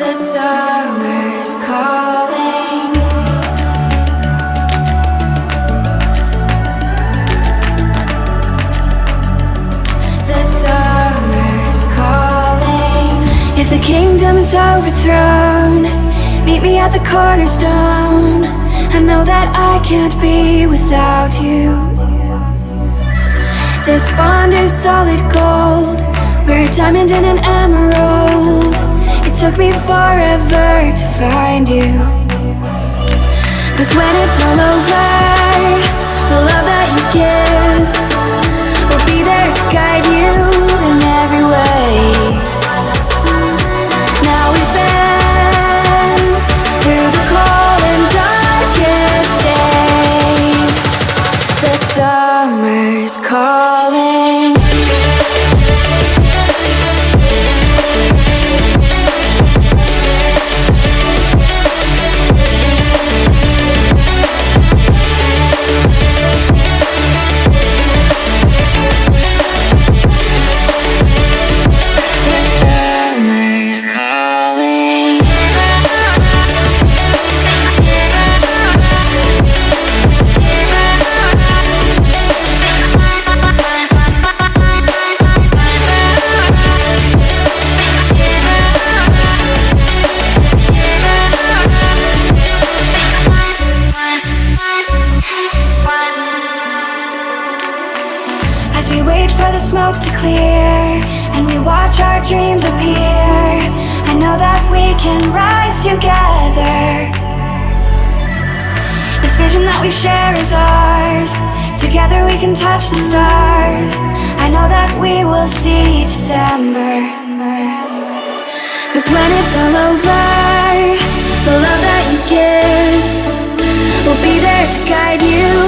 The summer's calling. The summer's calling. If the kingdom is overthrown, meet me at the cornerstone. I know that I can't be without you. This bond is solid gold. We're a diamond and an emerald. It took me forever to find you. 'Cause when it's all over, the love that you give will be there to guide you in every way. Now we've been through the cold and darkest days. The summer's calling. As we wait for the smoke to clear and we watch our dreams appear, I know that we can rise together. This vision that we share is ours. Together we can touch the stars. I know that we will see December. 'Cause when it's all over, the love that you give will be there to guide you